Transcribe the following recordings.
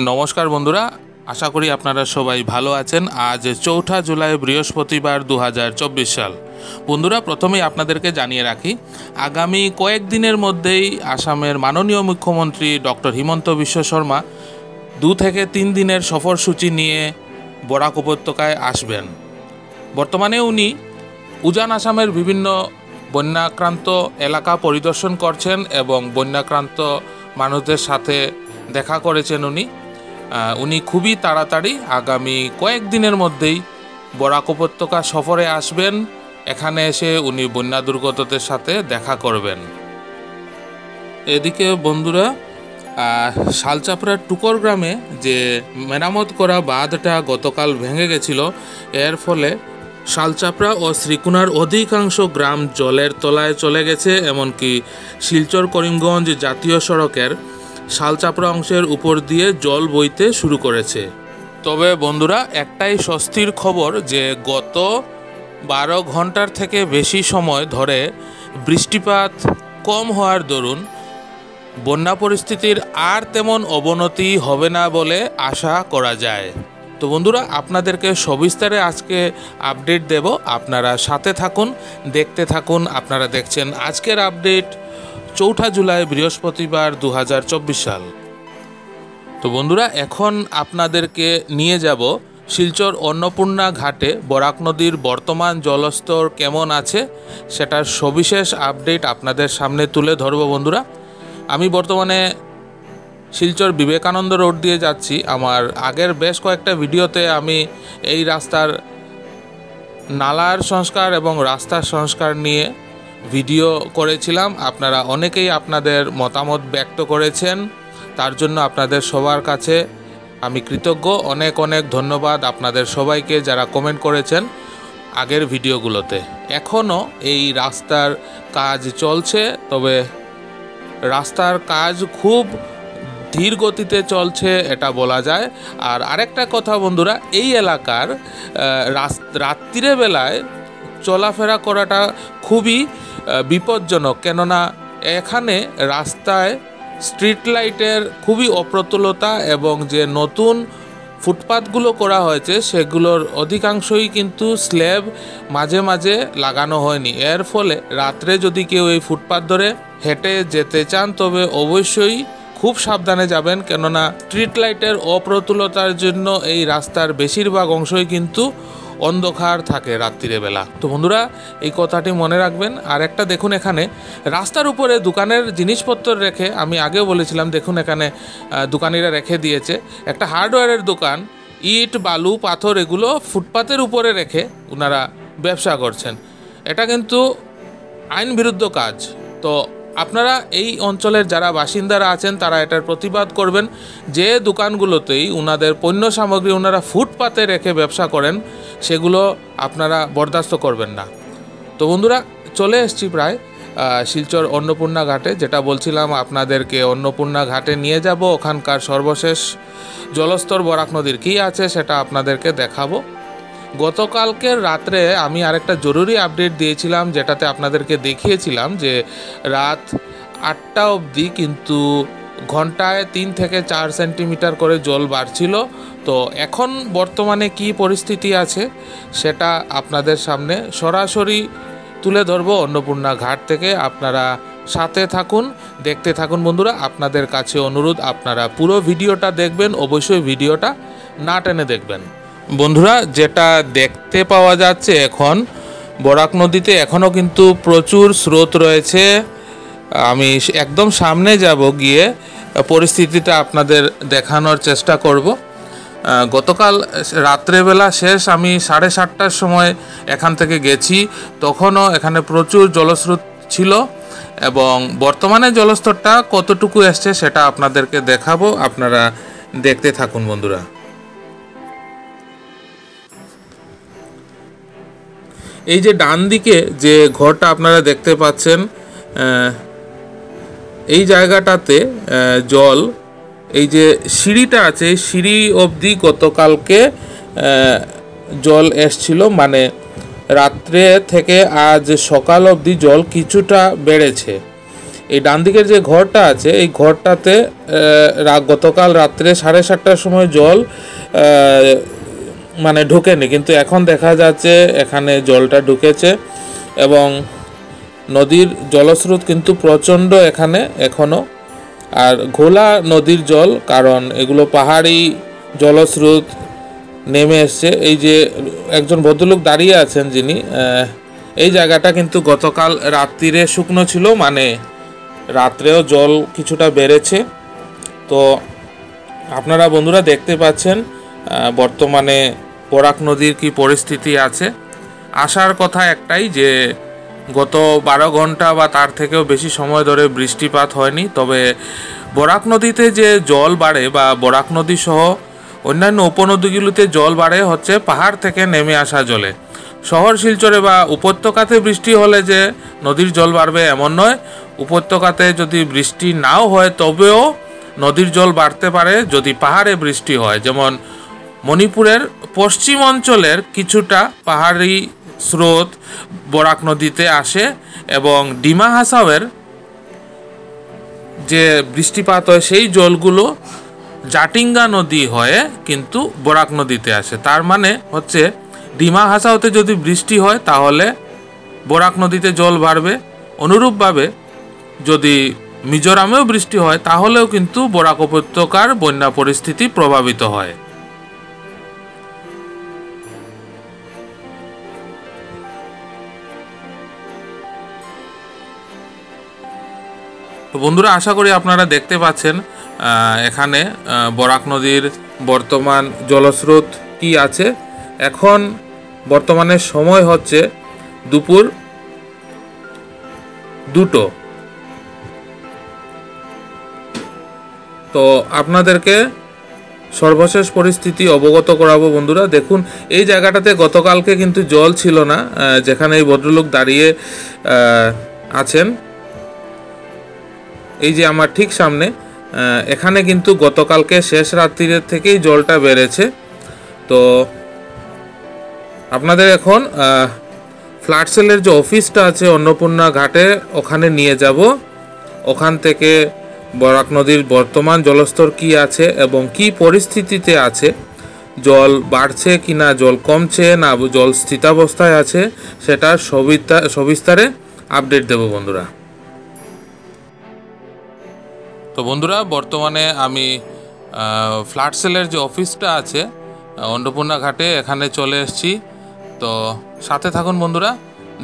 নমস্কার বন্ধুরা, আশা করি আপনারা সবাই ভালো আছেন। আজ 4 জুলাই বৃহস্পতিবার 2024 সাল। বন্ধুরা, প্রথমেই আপনাদেরকে জানিয়ে রাখি, আগামী কয়েকদিনের মধ্যেই আসামের মাননীয় মুখ্যমন্ত্রী ডক্টর হিমন্ত বিশ্ব শর্মা 2 থেকে 3 দিনের সফরসূচি নিয়ে বরাক উপত্যকায় আসবেন। বর্তমানে উনি উজান আসামের বিভিন্ন বন্যাক্রান্ত এলাকা পরিদর্শন করছেন এবং বন্যাক্রান্ত মানুষদের সাথে দেখা করেছেন। উনি খুবই তাড়াতাড়ি আগামী কয়েকদিনের মধ্যেই বরাক উপত্যকা সফরে আসবেন। এখানে এসে উনি বন্যা দুর্গতদের সাথে দেখা করবেন। এদিকে বন্ধুরা, শালচাপড়ার টুকর গ্রামে যে মেরামত করা বাঁধটা গতকাল ভেঙে গেছিল, এর ফলে শালচাপড়া ও শ্রীকুনার অধিকাংশ গ্রাম জলের তলায় চলে গেছে। এমনকি শিলচর করিমগঞ্জ জাতীয় সড়কের শালচাপড়া অংশের উপর দিয়ে জল বইতে শুরু করেছে। তবে বন্ধুরা, একটাই স্বস্তির খবর যে গত 12 ঘন্টার থেকে বেশি সময় ধরে বৃষ্টিপাত কম হওয়ার দরুন বন্যা পরিস্থিতির আর তেমন অবনতি হবে না বলে আশা করা যায়। তো বন্ধুরা, আপনাদেরকে সবিস্তারে আজকে আপডেট দেব, আপনারা সাথে থাকুন, দেখতে থাকুন। আপনারা দেখছেন আজকের আপডেট 4 জুলাই বৃহস্পতিবার 2024 সাল। তো বন্ধুরা, এখন আপনাদেরকে নিয়ে যাব শিলচর অন্নপূর্ণা ঘাটে বরাক নদীর বর্তমান জলস্তর কেমন আছে সেটার সবিশেষ আপডেট আপনাদের সামনে তুলে ধরব। বন্ধুরা, আমি বর্তমানে শিলচর বিবেকানন্দ রোড দিয়ে যাচ্ছি। আমার আগের বেশ কয়েকটা ভিডিওতে আমি এই রাস্তার নালার সংস্কার এবং রাস্তার সংস্কার নিয়ে ভিডিও করেছিলাম। আপনারা অনেকেই আপনাদের মতামত ব্যক্ত করেছেন, তার জন্য আপনাদের সবার কাছে আমি কৃতজ্ঞ। অনেক অনেক ধন্যবাদ আপনাদের সবাইকে যারা কমেন্ট করেছেন আগের ভিডিওগুলোতে। এখনও এই রাস্তার কাজ চলছে, তবে রাস্তার কাজ খুব ধীর গতিতে চলছে এটা বলা যায়। আর আরেকটা কথা বন্ধুরা, এই এলাকার রাত্রির বেলায় চলাফেরা করাটা খুবই বিপজ্জনক, কেননা এখানে রাস্তায় স্ট্রিট লাইটের খুবই অপ্রতুলতা এবং যে নতুন ফুটপাথগুলো করা হয়েছে সেগুলোর অধিকাংশই কিন্তু স্ল্যাব মাঝে মাঝে লাগানো হয়নি। এর ফলে রাত্রে যদি কেউ এই ফুটপাথ ধরে হেঁটে যেতে চান তবে অবশ্যই খুব সাবধানে যাবেন, কেননা স্ট্রিট লাইটের অপ্রতুলতার জন্য এই রাস্তার বেশিরভাগ অংশই কিন্তু অন্ধকার থাকে রাত্রিবেলা। তো বন্ধুরা, এই কথাটি মনে রাখবেন। আর একটা দেখুন, এখানে রাস্তার উপরে দোকানের জিনিসপত্র রেখে, আমি আগেও বলেছিলাম, দেখুন এখানে দোকানিরা রেখে দিয়েছে একটা হার্ডওয়্যারের দোকান। ইট, বালু, পাথর এগুলো ফুটপাতের উপরে রেখে ওনারা ব্যবসা করছেন। এটা কিন্তু আইন বিরুদ্ধ কাজ। তো আপনারা এই অঞ্চলের যারা বাসিন্দারা আছেন তারা এটার প্রতিবাদ করবেন। যে দোকানগুলোতেই ওনাদের পণ্য সামগ্রী ওনারা ফুটপাতে রেখে ব্যবসা করেন সেগুলো আপনারা বরদাস্ত করবেন না। তো বন্ধুরা, চলে এসেছি প্রায় শিলচর অন্নপূর্ণা ঘাটে। যেটা বলছিলাম আপনাদেরকে, অন্নপূর্ণা ঘাটে নিয়ে যাব। ওখানকার সর্বশেষ জলস্তর বরাক নদীর কী আছে সেটা আপনাদেরকে দেখাবো। গতকালকের রাত্রে আমি আরেকটা জরুরি আপডেট দিয়েছিলাম, যেটাতে আপনাদেরকে দেখিয়েছিলাম যে রাত 8টা অবধি কিন্তু ঘন্টায় 3 থেকে 4 সেন্টিমিটার করে জল বাড়ছিল। তো এখন বর্তমানে কি পরিস্থিতি আছে সেটা আপনাদের সামনে সরাসরি তুলে ধরবো অন্নপূর্ণা ঘাট থেকে। আপনারা সাথে থাকুন, দেখতে থাকুন। বন্ধুরা, আপনাদের কাছে অনুরোধ, আপনারা পুরো ভিডিওটা দেখবেন, অবশ্যই ভিডিওটা না টেনে দেখবেন। বন্ধুরা, যেটা দেখতে পাওয়া যাচ্ছে এখন বরাক নদীতে এখনও কিন্তু প্রচুর স্রোত রয়েছে। আমি একদম সামনে যাব, গিয়ে পরিস্থিতিটা আপনাদের দেখানোর চেষ্টা করব। গতকাল রাত্রেবেলা শেষ, আমি 7:30টার সময় এখান থেকে গেছি, তখনও এখানে প্রচুর জলস্রোত ছিল এবং বর্তমানে জলস্তরটা কতটুকু এসছে সেটা আপনাদেরকে দেখাবো। আপনারা দেখতে থাকুন বন্ধুরা। এই যে ডান দিকে যে ঘরটা আপনারা দেখতে পাচ্ছেন, এই জায়গাটাতে জল, এই যে সিঁড়িটা আছে, সিঁড়ি অবধি গতকালকে জল এসছিল। মানে রাত্রে থেকে আজ সকাল অবধি জল কিছুটা বেড়েছে। এই ডান দিকের যে ঘরটা আছে এই ঘরটাতে গতকাল রাত্রে 7:30টার সময় জল মানে ঢুকেনি, কিন্তু এখন দেখা যাচ্ছে এখানে জলটা ঢুকেছে এবং নদীর জলস্রোত কিন্তু প্রচণ্ড এখানে এখনও। আর ঘোলা নদীর জল, কারণ এগুলো পাহাড়ি জলস্রোত নেমে এসছে। এই যে একজন ভদ্রলোক দাঁড়িয়ে আছেন যিনি, এই জায়গাটা কিন্তু গতকাল রাত্রিরে শুকনো ছিল, মানে রাত্রেও জল কিছুটা বেড়েছে। তো আপনারা বন্ধুরা দেখতে পাচ্ছেন বর্তমানে বরাক নদীর কি পরিস্থিতি আছে। আসার কথা একটাই যে গত 12 ঘন্টা বা তার থেকেও বেশি সময় ধরে বৃষ্টিপাত হয়নি। তবে বরাক নদীতে যে জল বাড়ে বা বরাক নদী সহ অন্যান্য উপনদীগুলোতে জল বাড়ে হচ্ছে পাহাড় থেকে নেমে আসা জলে। শহর শিলচরে বা উপত্যকাতে বৃষ্টি হলে যে নদীর জল বাড়বে এমন নয়। উপত্যকাতে যদি বৃষ্টি নাও হয় তবেও নদীর জল বাড়তে পারে যদি পাহাড়ে বৃষ্টি হয়। যেমন মণিপুরের পশ্চিম অঞ্চলের কিছুটা পাহাড়ি স্রোত বরাক নদীতে আসে এবং ডিমা হাসাওয়ের যে বৃষ্টিপাত হয় সেই জলগুলো জাটিঙ্গা নদী হয়ে কিন্তু বরাক নদীতে আসে। তার মানে হচ্ছে ডিমা হাসাওতে যদি বৃষ্টি হয় তাহলে বরাক নদীতে জল বাড়বে। অনুরূপভাবে যদি মিজোরামেও বৃষ্টি হয় তাহলেও কিন্তু বরাক উপত্যকার বন্যা পরিস্থিতি প্রভাবিত হয়। তো বন্ধুরা, আশা করি আপনারা দেখতে পাচ্ছেন এখানে বরাক নদীর বর্তমান জলস্রোত কি আছে। এখন বর্তমানে সময় হচ্ছে দুপুর 2টো। তো আপনাদেরকে সর্বশেষ পরিস্থিতি অবগত করাবো বন্ধুরা। দেখুন এই জায়গাটাতে গতকালকে কিন্তু জল ছিল না, যেখানে এই ভদ্রলোক দাঁড়িয়ে আছেন এই যে আমার ঠিক সামনে, এখানে কিন্তু গতকালকে শেষ রাত্রির থেকেই জলটা বেড়েছে। তো আপনাদের এখন ফ্লাড সেলের যে অফিসটা আছে অন্নপূর্ণা ঘাটে ওখানে নিয়ে যাব। ওখান থেকে বরাক নদীর বর্তমান জলস্তর কি আছে এবং কি পরিস্থিতিতে আছে, জল বাড়ছে কি না, জল কমছে না, জল স্থিতাবস্থায় আছে, সেটার সবিস্তারে আপডেট দেব বন্ধুরা। তো বন্ধুরা, বর্তমানে আমি ফ্লাড সেলের যে অফিসটা আছে অন্নপূর্ণা ঘাটে এখানে চলে এসেছি। তো সাথে থাকুন বন্ধুরা,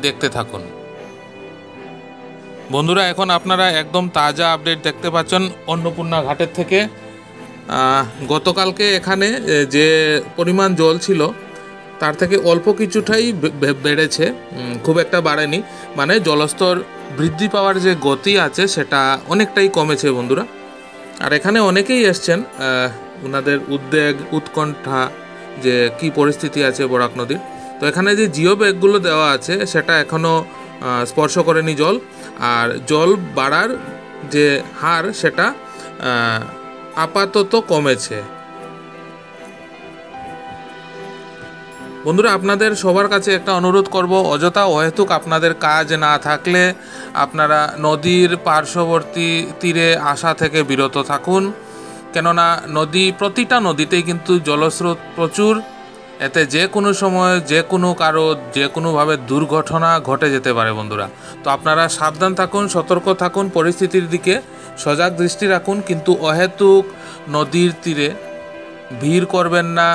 দেখতে থাকুন। বন্ধুরা, এখন আপনারা একদম তাজা আপডেট দেখতে পাচ্ছেন অন্নপূর্ণা ঘাটের থেকে। গতকালকে এখানে যে পরিমাণ জল ছিল তার থেকে অল্প কিছুটাই বেড়েছে, খুব একটা বাড়েনি। মানে জলস্তর বৃদ্ধি পাওয়ার যে গতি আছে সেটা অনেকটাই কমেছে বন্ধুরা। আর এখানে অনেকেই এসছেন, ওনাদের উদ্বেগ উৎকণ্ঠা যে কি পরিস্থিতি আছে বরাক নদীর। তো এখানে যে জিও ব্যাগগুলো দেওয়া আছে সেটা এখনও স্পর্শ করেনি জল, আর জল বাড়ার যে হার সেটা আপাতত কমেছে। বন্ধুরা, আপনাদের সবার কাছে একটা অনুরোধ করব, অযথা অহেতুক আপনাদের কাজ না থাকলে আপনারা নদীর পার্শ্ববর্তী তীরে আসা থেকে বিরত থাকুন। কেননা প্রতিটা নদীতেই কিন্তু জলস্রোত প্রচুর। এতে যে কোনো সময় যে কোনো কারো যে কোনোভাবে দুর্ঘটনা ঘটে যেতে পারে বন্ধুরা। তো আপনারা সাবধান থাকুন, সতর্ক থাকুন, পরিস্থিতির দিকে সজাগ দৃষ্টি রাখুন, কিন্তু অহেতুক নদীর তীরে ভিড় করবেন না,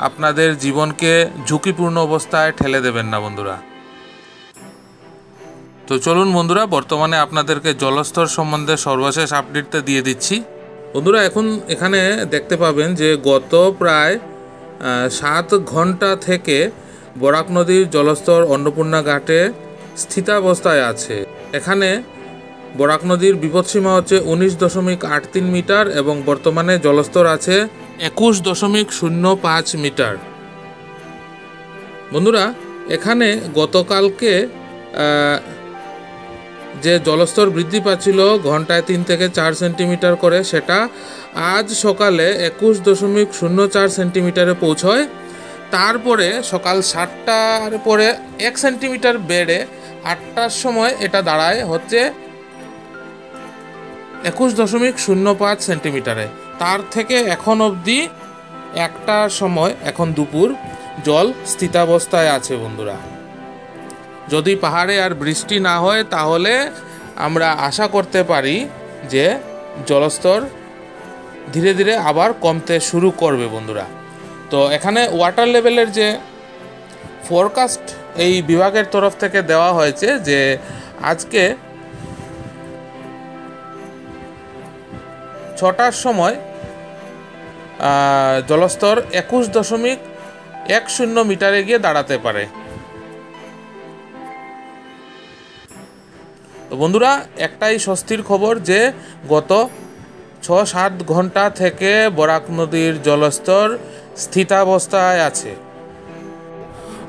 আপনাদের জীবনকে ঝুঁকিপূর্ণ অবস্থায় ঠেলে দেবেন না বন্ধুরা। তো চলুন বন্ধুরা, বর্তমানে আপনাদেরকে জলস্তর সম্বন্ধে সর্বশেষ আপডেটটা দিয়ে দিচ্ছি। বন্ধুরা, এখন এখানে দেখতে পাবেন যে গত প্রায় 7 ঘন্টা থেকে বরাক নদীর জলস্তর অন্নপূর্ণা ঘাটে স্থিতাবস্থায় আছে। এখানে বরাক নদীর বিপদসীমা হচ্ছে 19.83 মিটার এবং বর্তমানে জলস্তর আছে 21.05 মিটার। বন্ধুরা, এখানে গতকালকে যে জলস্তর বৃদ্ধি পাচ্ছিল ঘন্টায় 3 থেকে 4 সেন্টিমিটার করে, সেটা আজ সকালে 21.04 সেন্টিমিটারে পৌঁছয়। তারপরে সকাল 7টার পরে 1 সেন্টিমিটার বেড়ে 8টার সময় এটা দাঁড়ায় হচ্ছে 21.05 সেন্টিমিটারে। তার থেকে এখন অবধি একটার সময়, এখন দুপুর, জল স্থিতাবস্থায় আছে বন্ধুরা। যদি পাহাড়ে আর বৃষ্টি না হয় তাহলে আমরা আশা করতে পারি যে জলস্তর ধীরে ধীরে আবার কমতে শুরু করবে বন্ধুরা। তো এখানে ওয়াটার লেভেলের যে ফোরকাস্ট এই বিভাগের তরফ থেকে দেওয়া হয়েছে যে আজকে 6টার সময় জলস্তর 21.10 মিটারে গিয়ে দাঁড়াতে পারে। তো বন্ধুরা, একটাই স্বস্তির খবর যে গত 6-7 ঘন্টা থেকে বরাক নদীর জলস্তর স্থিতাবস্থায় আছে।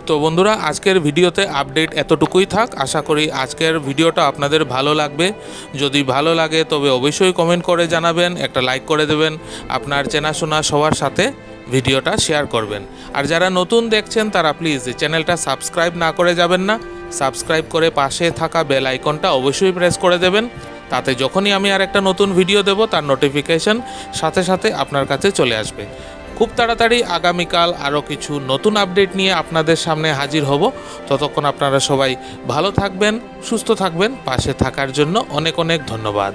তো বন্ধুরা, আজকের ভিডিওতে আপডেট এতটুকুই থাক। আশা করি আজকের ভিডিওটা আপনাদের ভালো লাগবে। যদি ভালো লাগে তবে অবশ্যই কমেন্ট করে জানাবেন, একটা লাইক করে দেবেন, আপনার চেনাশোনা সবার সাথে ভিডিওটা শেয়ার করবেন। আর যারা নতুন দেখছেন তারা প্লিজ চ্যানেলটা সাবস্ক্রাইব না করে যাবেন না, সাবস্ক্রাইব করে পাশে থাকা বেল আইকনটা অবশ্যই প্রেস করে দেবেন। তাতে যখনই আমি আর একটা নতুন ভিডিও দেব তার নোটিফিকেশন সাথে সাথে আপনার কাছে চলে আসবে। খুব তাড়াতাড়ি আগামীকাল আরও কিছু নতুন আপডেট নিয়ে আপনাদের সামনে হাজির হব। ততক্ষণ আপনারা সবাই ভালো থাকবেন, সুস্থ থাকবেন। পাশে থাকার জন্য অনেক অনেক ধন্যবাদ।